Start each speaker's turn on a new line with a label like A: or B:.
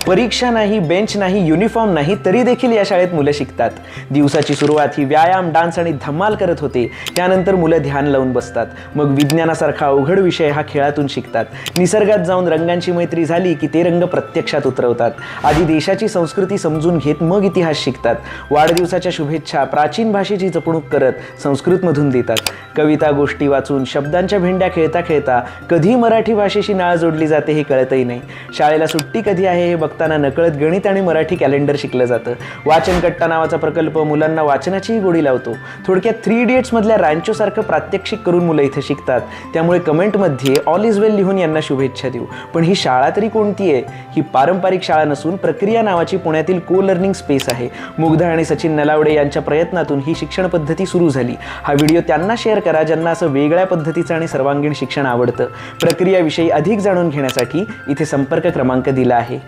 A: परीक्षा नाही, बेंच नाही, युनिफॉर्म नाही, तरी देखील या शाळेत मुलं शिकतात. दिवसाची सुरुवात ही व्यायाम, डान्स आणि धमाल करत होते. त्यानंतर मुलं ध्यान लावून बसतात. मग विज्ञानासारखा अवघड विषय हा खेळातून शिकतात. निसर्गात जाऊन रंगांची मैत्री झाली की ते रंग प्रत्यक्षात उतरवतात. आधी देशाची संस्कृती समजून घेत मग इतिहास शिकतात. वाढदिवसाच्या शुभेच्छा प्राचीन भाषेची जपणूक करत संस्कृतमधून देतात. कविता, गोष्टी वाचून, शब्दांच्या भेंड्या खेळता खेळता कधी मराठी भाषेशी नाळ जोडली जाते हे कळतही नाही. शाळेला सुट्टी कधी आहे हे बघताना नकळत गणित आणि मराठी कॅलेंडर शिकलं जातं. वाचन कट्टा नावाचा प्रकल्प मुलांना वाचनाचीही गोडी लावतो. थोडक्यात 3 इडियट्स मधल्या रॅन्चोसारखं प्रात्यक्षिक करून मुलं इथं शिकतात. त्यामुळे कमेंटमध्ये ऑल इज वेल लिहून यांना शुभेच्छा देऊ. पण ही शाळा तरी कोणती आहे? ही पारंपरिक शाळा नसून प्रक्रिया नावाची पुण्यातील लर्निंग स्पेस आहे. मुग्धा आणि सचिन नलावडे यांच्या प्रयत्नातून ही शिक्षण पद्धती सुरू झाली. हा व्हिडिओ त्यांना शेअर करा ज्यांना असं वेगळ्या पद्धतीचं आणि सर्वांगीण शिक्षण आवडतं. प्रक्रियाविषयी अधिक जाणून घेण्यासाठी इथे संपर्क क्रमांक दिला आहे.